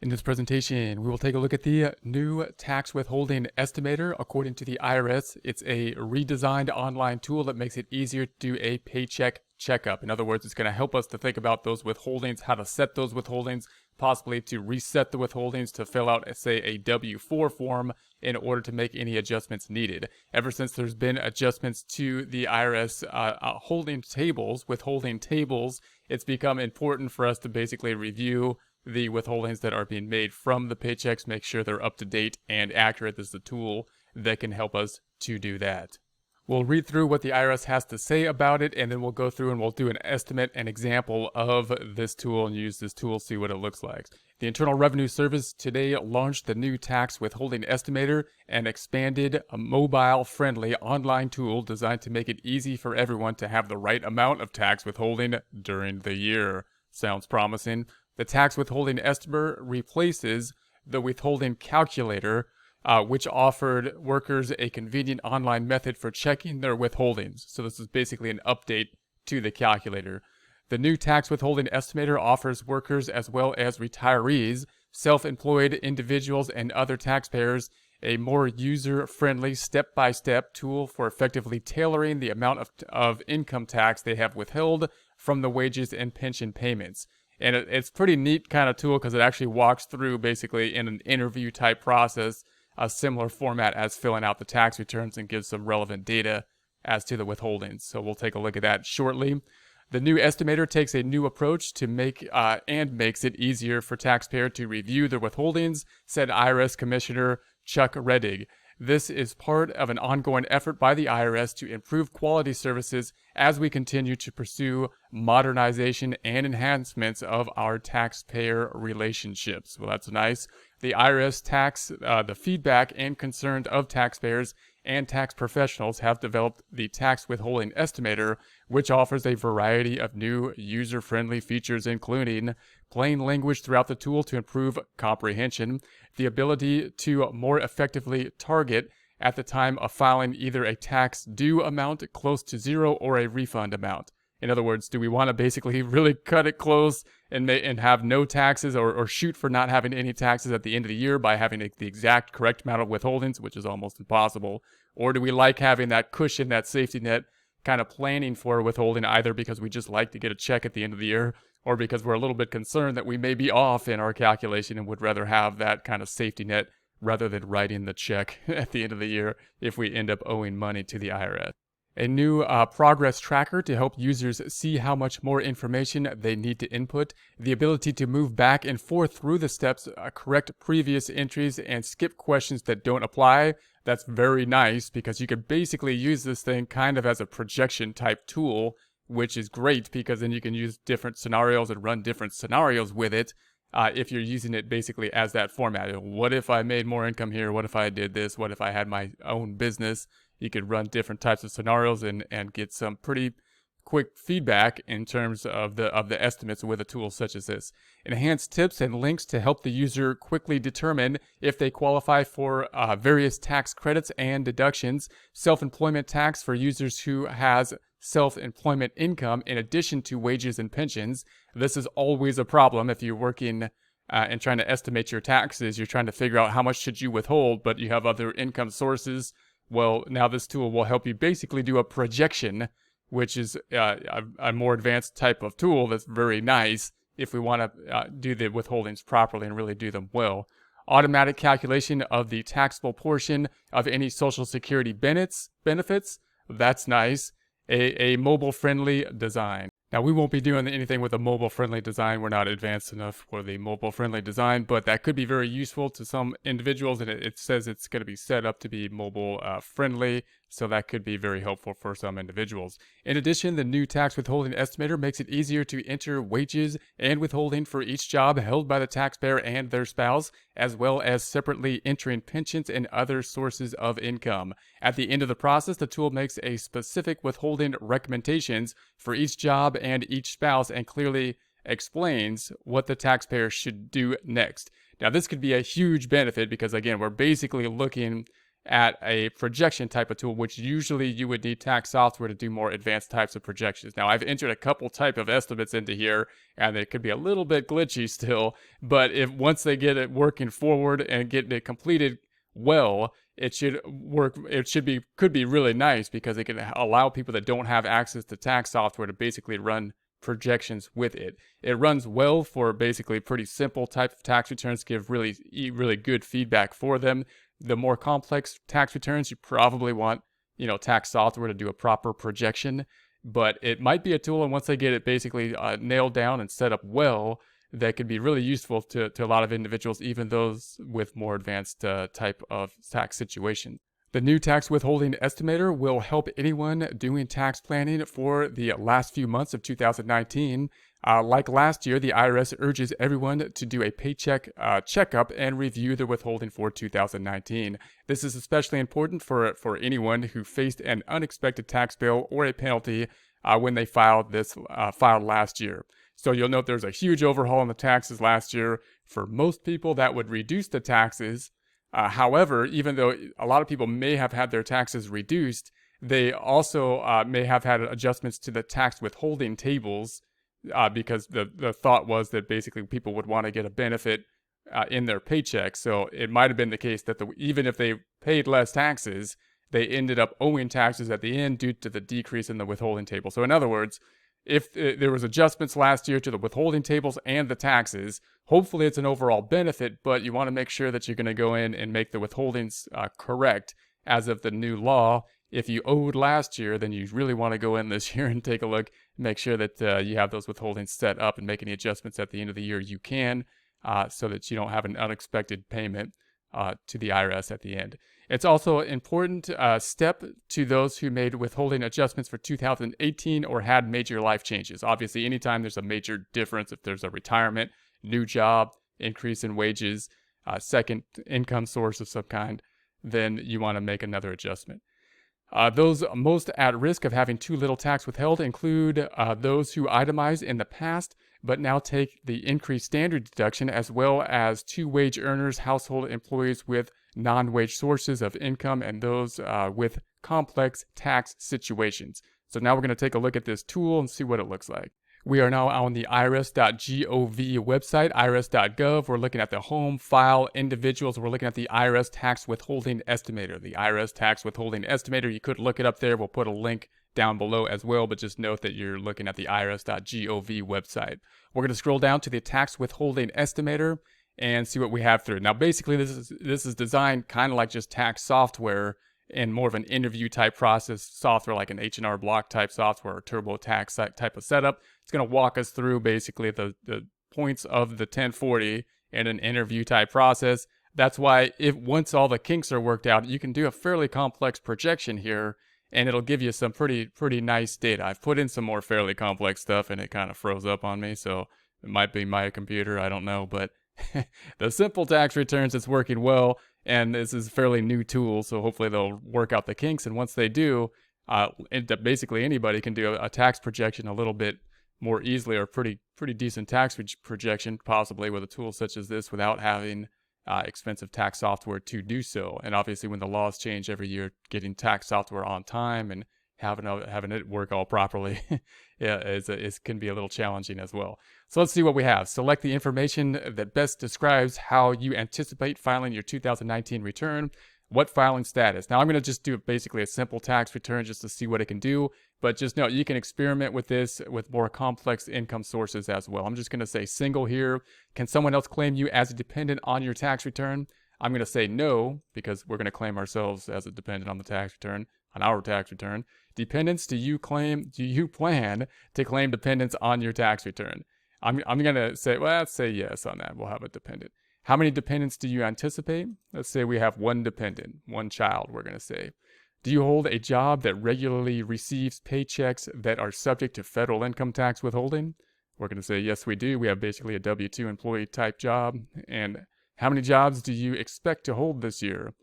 In this presentation, we will take a look at the new tax withholding estimator. According to the IRS, it's a redesigned online tool that makes it easier to do a paycheck checkup. In other words, it's going to help us to think about those withholdings, how to set those withholdings, possibly to reset the withholdings, to fill out, say, a W-4 form in order to make any adjustments needed. Ever since there's been adjustments to the IRS withholding tables, it's become important for us to basically review the withholdings that are being made from the paychecks, make sure they're up to date and accurate. This is a tool that can help us to do that. We'll read through what the IRS has to say about it, and then we'll go through and we'll do an estimate, an example of this tool, and use this tool, see what it looks like. The Internal Revenue Service today launched the new Tax Withholding Estimator, an expanded, mobile-friendly online tool designed to make it easy for everyone to have the right amount of tax withholding during the year. Sounds promising. The Tax Withholding Estimator replaces the Withholding Calculator, which offered workers a convenient online method for checking their withholdings. So this is basically an update to the calculator. The new Tax Withholding Estimator offers workers as well as retirees, self-employed individuals, and other taxpayers a more user-friendly step-by-step tool for effectively tailoring the amount of income tax they have withheld from the wages and pension payments. And it's pretty neat kind of tool because it actually walks through basically in an interview type process, a similar format as filling out the tax returns, and gives some relevant data as to the withholdings. So we'll take a look at that shortly. The new estimator takes a new approach to makes it easier for taxpayers to review their withholdings, said IRS Commissioner Chuck Rettig. This is part of an ongoing effort by the IRS to improve quality services as we continue to pursue modernization and enhancements of our taxpayer relationships. Well, that's nice. The IRS the feedback and concerns of taxpayers and tax professionals have developed the Tax Withholding Estimator, which offers a variety of new user-friendly features, including plain language throughout the tool to improve comprehension, the ability to more effectively target at the time of filing either a tax due amount close to zero or a refund amount. In other words, do we want to basically really cut it close and have no taxes, or shoot for not having any taxes at the end of the year by having the exact correct amount of withholdings, which is almost impossible? Or do we like having that cushion, that safety net, kind of planning for withholding, either because we just like to get a check at the end of the year, or because we're a little bit concerned that we may be off in our calculation and would rather have that kind of safety net rather than writing the check at the end of the year if we end up owing money to the IRS. A new progress tracker to help users see how much more information they need to input, the ability to move back and forth through the steps, correct previous entries, and skip questions that don't apply. That's very nice because you could basically use this thing kind of as a projection type tool, which is great because then you can use different scenarios and run different scenarios with it if you're using it basically as that format. What if I made more income here? What if I did this? What if I had my own business? You could run different types of scenarios and get some pretty quick feedback in terms of the estimates with a tool such as this. Enhanced tips and links to help the user quickly determine if they qualify for various tax credits and deductions. Self-employment tax for users who has self-employment income in addition to wages and pensions. This is always a problem if you're working and trying to estimate your taxes. You're trying to figure out how much should you withhold, but you have other income sources. Well, now this tool will help you basically do a projection, which is a more advanced type of tool that's very nice if we want to do the withholdings properly and really do them well. Automatic calculation of the taxable portion of any Social Security benefits. That's nice. A mobile-friendly design. Now, we won't be doing anything with a mobile-friendly design. We're not advanced enough for the mobile-friendly design, but that could be very useful to some individuals, and it says it's going to be set up to be mobile-friendly, so that could be very helpful for some individuals. In addition, the new Tax Withholding Estimator makes it easier to enter wages and withholding for each job held by the taxpayer and their spouse, as well as separately entering pensions and other sources of income. At the end of the process, the tool makes a specific withholding recommendations for each job and each spouse and clearly explains what the taxpayer should do next. Now, this could be a huge benefit because, again, we're basically looking at a projection type of tool, which usually you would need tax software to do more advanced types of projections. Now, I've entered a couple type of estimates into here, and it could be a little bit glitchy still, but if once they get it working forward and getting it completed well, it should work. Could be really nice because it can allow people that don't have access to tax software to basically run projections with it. It runs well for basically pretty simple type of tax returns, give really good feedback for them. The more complex tax returns, you probably want, tax software to do a proper projection, but it might be a tool, and once they get it basically nailed down and set up well, that could be really useful to a lot of individuals, even those with more advanced type of tax situation. The new Tax Withholding Estimator will help anyone doing tax planning for the last few months of 2019. Like last year, the IRS urges everyone to do a paycheck checkup and review their withholding for 2019. This is especially important for anyone who faced an unexpected tax bill or a penalty when they filed last year. So you'll note there's a huge overhaul in the taxes last year. For most people, that would reduce the taxes. However, even though a lot of people may have had their taxes reduced, they also may have had adjustments to the tax withholding tables because the thought was that basically people would want to get a benefit in their paycheck. So it might have been the case that even if they paid less taxes, they ended up owing taxes at the end due to the decrease in the withholding table. So in other words, if there was adjustments last year to the withholding tables and the taxes, hopefully it's an overall benefit, but you want to make sure that you're going to go in and make the withholdings correct as of the new law. If you owed last year, then you really want to go in this year and take a look, make sure that you have those withholdings set up and make any adjustments at the end of the year you can, so that you don't have an unexpected payment to the IRS at the end. It's also an important step to those who made withholding adjustments for 2018 or had major life changes. Obviously, anytime there's a major difference, if there's a retirement, new job, increase in wages, second income source of some kind, then you want to make another adjustment. Those most at risk of having too little tax withheld include those who itemized in the past but now take the increased standard deduction, as well as two-wage earners, household employees with non-wage sources of income, and those with complex tax situations. So now we're going to take a look at this tool and see what it looks like. We are now on the irs.gov website, irs.gov. We're looking at the home, file, individuals. We're looking at the IRS Tax Withholding Estimator. The IRS Tax Withholding Estimator, you could look it up there. We'll put a link down below as well, but just note that you're looking at the irs.gov website. We're going to scroll down to the Tax Withholding Estimator and see what we have through. Now, basically, this is designed kind of like just tax software and more of an interview type process software, like an H&R Block type software or TurboTax type of setup. It's going to walk us through basically the points of the 1040 in an interview type process. That's why once all the kinks are worked out, you can do a fairly complex projection here, and it'll give you some pretty nice data. I've put in some more fairly complex stuff, and it kind of froze up on me, so it might be my computer, I don't know, but the simple tax returns, it's working well, and this is a fairly new tool, so hopefully they'll work out the kinks, and once they do, basically anybody can do a tax projection a little bit more easily, or pretty decent tax projection, possibly with a tool such as this, without having expensive tax software to do so. And obviously, when the laws change every year, getting tax software on time and having it work all properly, it can be a little challenging as well. So let's see what we have. Select the information that best describes how you anticipate filing your 2019 return. What filing status? Now I'm going to just do basically a simple tax return just to see what it can do. But just note, you can experiment with this with more complex income sources as well. I'm just going to say single here. Can someone else claim you as a dependent on your tax return? I'm going to say no, because we're going to claim ourselves as a dependent on the tax return, on our tax return. Dependents, do you plan to claim dependents on your tax return? I'm going to say, well, let's say yes on that. We'll have a dependent. How many dependents do you anticipate? Let's say we have one dependent, one child, we're going to say. Do you hold a job that regularly receives paychecks that are subject to federal income tax withholding? We're going to say, yes, we do. We have basically a W-2 employee type job. And how many jobs do you expect to hold this year?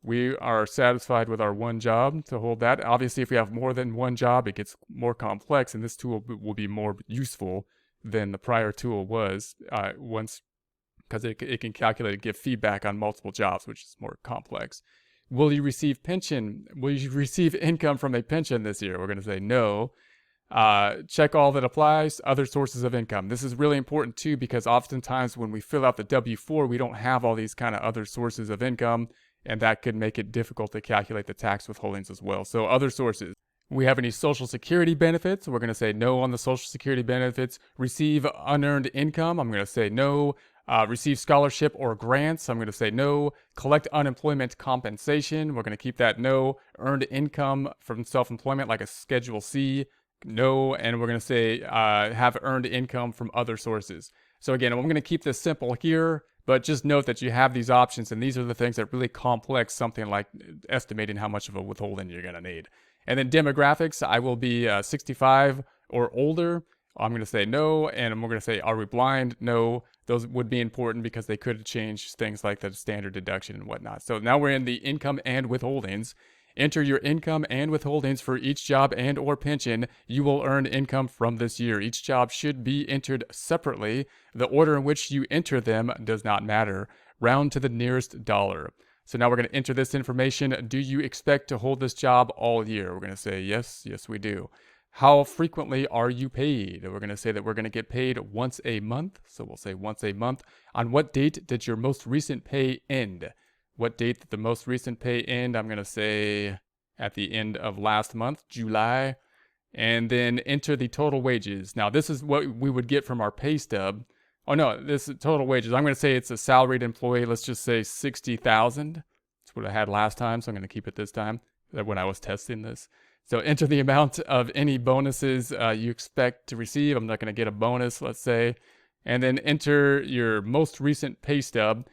We are satisfied with our one job to hold that. Obviously, if we have more than one job, it gets more complex, and this tool will be more useful than the prior tool was because it can calculate and give feedback on multiple jobs, which is more complex. Will you receive pension? Will you receive income from a pension this year? We're going to say no. Check all that applies, other sources of income. This is really important too, because oftentimes when we fill out the W-4, we don't have all these kind of other sources of income, and that could make it difficult to calculate the tax withholdings as well. So other sources. We have any Social Security benefits? We're going to say no on the Social Security benefits. Receive unearned income? I'm going to say no. Receive scholarship or grants? I'm going to say no. Collect unemployment compensation? We're going to keep that no. Earned income from self-employment like a Schedule C? No. And we're going to say have earned income from other sources. So again, I'm going to keep this simple here, but just note that you have these options, and these are the things that really complex something like estimating how much of a withholding you're going to need. And then demographics, I will be 65 or older. I'm going to say no, and I'm going to say, are we blind? No. Those would be important because they could change things like the standard deduction and whatnot. So now we're in the income and withholdings. Enter your income and withholdings for each job and or pension you will earn income from this year. Each job should be entered separately. The order in which you enter them does not matter. Round to the nearest dollar. So now we're going to enter this information. Do you expect to hold this job all year? We're going to say yes, yes we do. How frequently are you paid? We're going to say that we're going to get paid once a month. So we'll say once a month. On what date did your most recent pay end? What date did the most recent pay end? I'm going to say at the end of last month, July. And then enter the total wages. Now this is what we would get from our pay stub. Oh no, this is total wages. I'm going to say it's a salaried employee. Let's just say 60,000. That's what I had last time, so I'm going to keep it this time when I was testing this. So enter the amount of any bonuses you expect to receive. I'm not going to get a bonus, let's say. And then enter your most recent pay stub.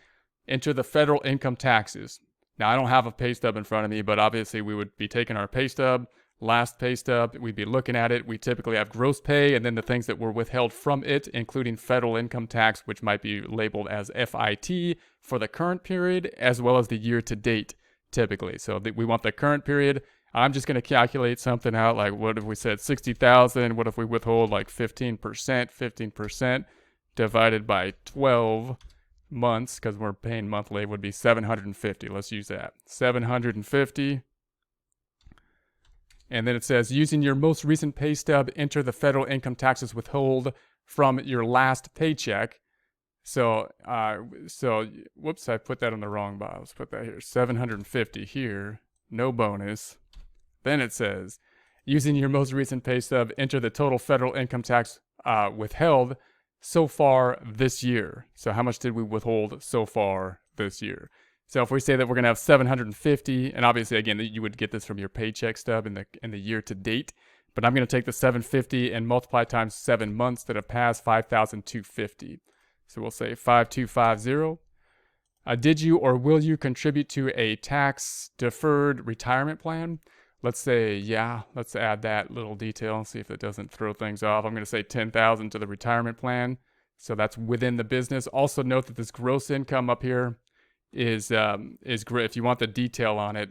Enter the federal income taxes. Now, I don't have a pay stub in front of me, but obviously we would be taking our pay stub, last pay stub, we'd be looking at it. We typically have gross pay and then the things that were withheld from it, including federal income tax, which might be labeled as FIT for the current period, as well as the year to date, typically. So we want the current period. I'm just going to calculate something out, like what if we said 60,000, what if we withhold like 15% divided by 12 months, because we're paying monthly, would be 750. Let's use that. 750. And then it says, using your most recent pay stub, enter the federal income taxes withheld from your last paycheck. So, whoops, I put that on the wrong box. Let's put that here. 750 here. No bonus. Then it says, using your most recent pay stub, enter the total federal income tax withheld so far this year. So how much did we withhold so far this year? So if we say that we're going to have 750, and obviously, again, you would get this from your paycheck stub in the year to date, but I'm going to take the 750 and multiply times 7 months that have passed, 5,250. So we'll say 5250. Did you or will you contribute to a tax-deferred retirement plan? Let's say, yeah, let's add that little detail and see if it doesn't throw things off. I'm going to say 10,000 to the retirement plan. So that's within the business. Also note that this gross income up here is great. If you want the detail on it,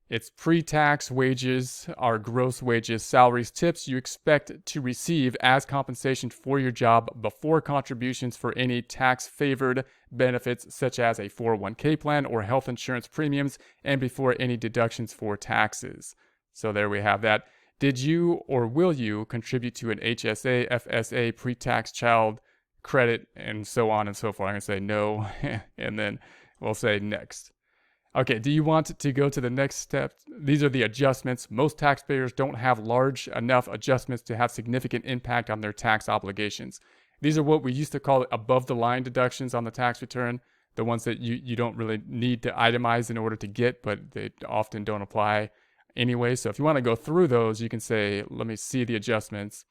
it's pre-tax wages, our gross wages, salaries, tips you expect to receive as compensation for your job before contributions for any tax-favored benefits such as a 401k plan or health insurance premiums, and before any deductions for taxes. So there we have that. Did you or will you contribute to an HSA, FSA, pre-tax child credit, and so on and so forth? I'm going to say no, and then we'll say next. Okay, do you want to go to the next step? These are the adjustments. Most taxpayers don't have large enough adjustments to have significant impact on their tax obligations. These are what we used to call above-the-line deductions on the tax return, the ones that you don't really need to itemize in order to get, but they often don't apply anyway. So if you want to go through those, you can say, let me see the adjustments.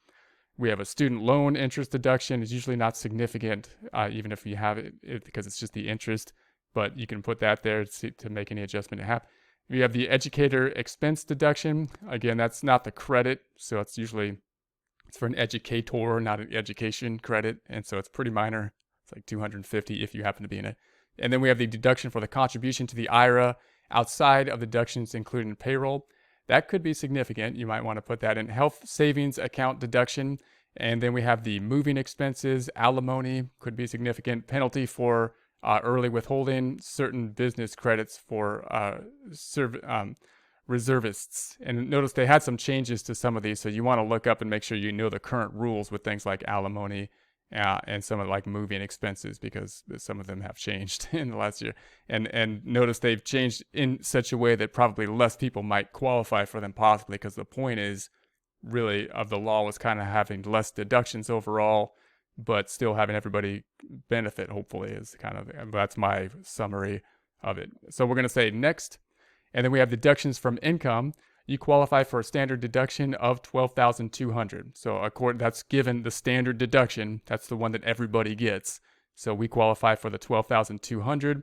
We have a student loan interest deduction. It's usually not significant, even if you have it because it's just the interest. But you can put that there to make any adjustment to happen. We have the educator expense deduction. Again, that's not the credit, so it's for an educator, not an education credit, and so it's pretty minor. It's like $250 if you happen to be in it. And then we have the deduction for the contribution to the IRA outside of deductions included in payroll. That could be significant. You might want to put that in health savings account deduction. And then we have the moving expenses, alimony could be significant, penalty for early withholding, certain business credits for reservists. And notice they had some changes to some of these, so you want to look up and make sure you know the current rules with things like alimony and some of like moving expenses, because some of them have changed in the last year. And notice they've changed in such a way that probably less people might qualify for them, possibly because the point is really of the law was kind of having less deductions overall, but still having everybody benefit, hopefully, is kind of, that's my summary of it. So we're going to say next. And then we have deductions from income. You qualify for a standard deduction of $12,200. So that's given the standard deduction. That's the one that everybody gets. So we qualify for the $12,200.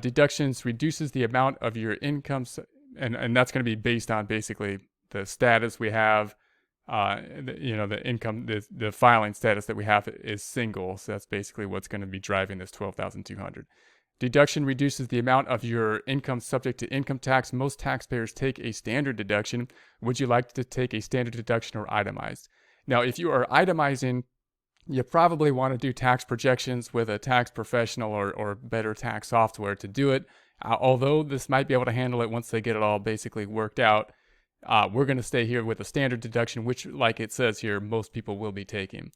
Deductions reduces the amount of your income, and that's going to be based on basically the status we have. The income, the filing status that we have is single. So that's basically what's going to be driving this $12,200. Deduction reduces the amount of your income subject to income tax. Most taxpayers take a standard deduction. Would you like to take a standard deduction or itemized? Now, if you are itemizing, you probably want to do tax projections with a tax professional or better tax software to do it. Although this might be able to handle it once they get it all basically worked out, we're going to stay here with a standard deduction, which, like it says here, most people will be taking.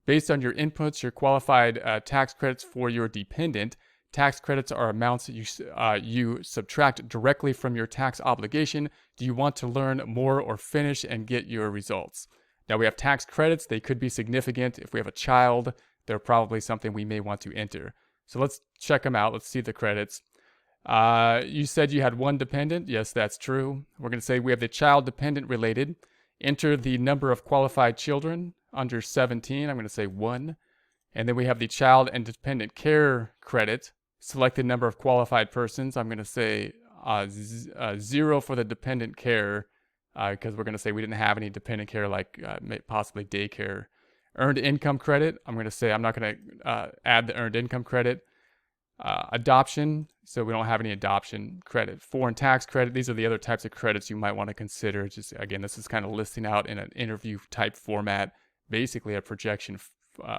Based on your inputs, your qualified tax credits for your dependent. Tax credits are amounts that you subtract directly from your tax obligation. Do you want to learn more or finish and get your results? Now we have tax credits. They could be significant. If we have a child, they're probably something we may want to enter. So let's check them out. Let's see the credits. You said you had one dependent. Yes, that's true. We're going to say we have the child dependent related. Enter the number of qualified children under 17. I'm going to say 1. And then we have the child and dependent care credit. Select the number of qualified persons. I'm going to say 0 for the dependent care because we're going to say we didn't have any dependent care like possibly daycare. Earned income credit. I'm going to say I'm not going to add the earned income credit. Adoption. So we don't have any adoption credit. Foreign tax credit. These are the other types of credits you might want to consider. Just again, this is kind of listing out in an interview type format, basically a projection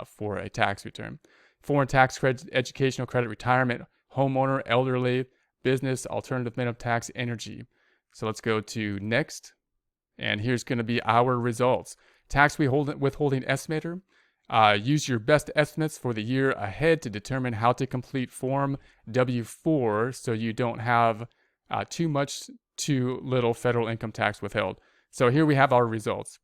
for a tax return. Foreign tax credit, educational credit, retirement, homeowner, elderly, business, alternative minimum tax, energy. So let's go to next. And here's going to be our results. Tax withholding estimator. Use your best estimates for the year ahead to determine how to complete Form W-4 so you don't have too much, too little federal income tax withheld. So here we have our results.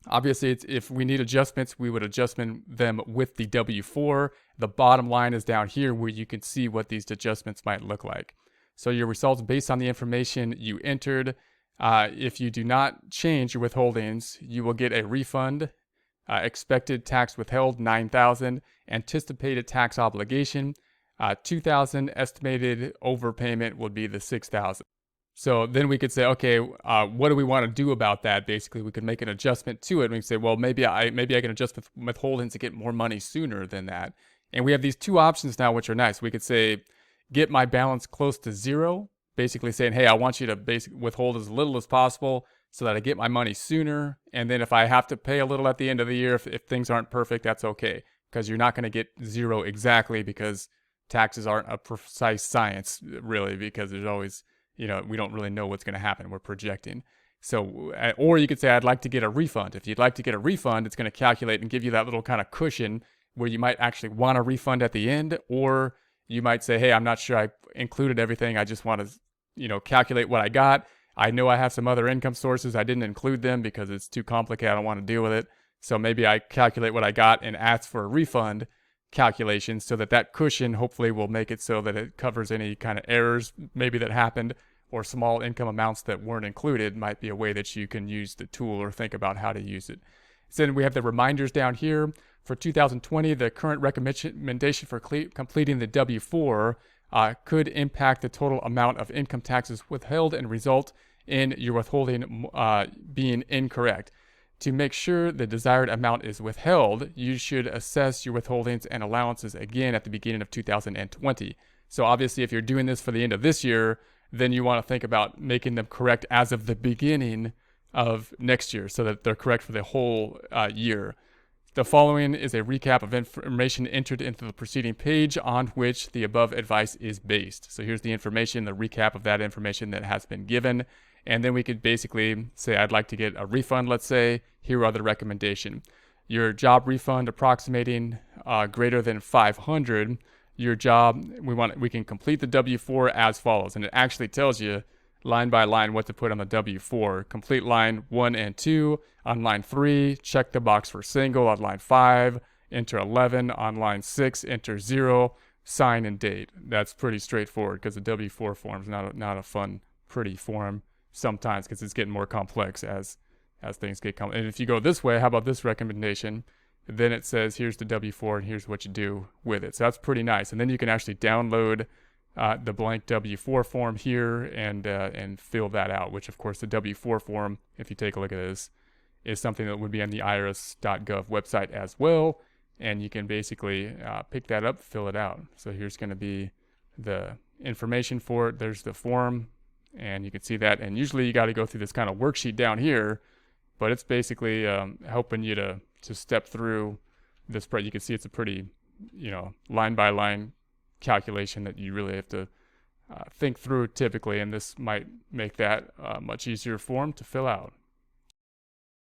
Obviously, if we need adjustments, we would adjust them with the W-4. The bottom line is down here where you can see what these adjustments might look like. So your results based on the information you entered. If you do not change your withholdings, you will get a refund. Expected tax withheld, $9,000. Anticipated tax obligation, $2,000. Estimated overpayment would be the $6,000. So then we could say, okay, what do we want to do about that? Basically, we could make an adjustment to it. We can say, well, maybe I can adjust withholdings to get more money sooner than that. And we have these two options now, which are nice. We could say, get my balance close to 0, basically saying, hey, I want you to withhold as little as possible so that I get my money sooner. And then if I have to pay a little at the end of the year, if things aren't perfect, that's okay. Because you're not going to get 0 exactly, because taxes aren't a precise science, really, because there's always, we don't really know what's going to happen. We're projecting. So, or you could say, I'd like to get a refund. If you'd like to get a refund, it's going to calculate and give you that little kind of cushion where you might actually want a refund at the end. Or you might say, hey, I'm not sure I included everything. I just want to, calculate what I got. I know I have some other income sources. I didn't include them because it's too complicated. I don't want to deal with it. So maybe I calculate what I got and ask for a refund calculation so that cushion hopefully will make it so that it covers any kind of errors maybe that happened, or small income amounts that weren't included might be a way that you can use the tool or think about how to use it. So then we have the reminders down here. For 2020, the current recommendation for completing the W-4 could impact the total amount of income taxes withheld and result in your withholding being incorrect. To make sure the desired amount is withheld, you should assess your withholdings and allowances again at the beginning of 2020. So obviously, if you're doing this for the end of this year, then you want to think about making them correct as of the beginning of next year so that they're correct for the whole year. The following is a recap of information entered into the preceding page on which the above advice is based. So here's the information, the recap of that information that has been given. And then we could basically say, I'd like to get a refund, let's say. Here are the recommendation. Your job refund approximating greater than 500. Your job, we can complete the W-4 as follows. And it actually tells you line by line what to put on the W-4. Complete line 1 and 2. On line 3, check the box for single. On line 5, enter 11. On line 6, enter 0. Sign and date. That's pretty straightforward because the W-4 form is not a fun, pretty form sometimes because it's getting more complex as things get complex. And if you go this way, how about this recommendation? Then it says, here's the W-4 and here's what you do with it. So that's pretty nice. And then you can actually download the blank W-4 form here and fill that out, which of course the W-4 form, if you take a look at this, is something that would be on the irs.gov website as well. And you can basically pick that up, fill it out. So here's going to be the information for it. There's the form, and you can see that. And usually you got to go through this kind of worksheet down here, but it's basically helping you to step through this. You can see it's a pretty, line by line calculation that you really have to think through typically, and this might make that a much easier form to fill out.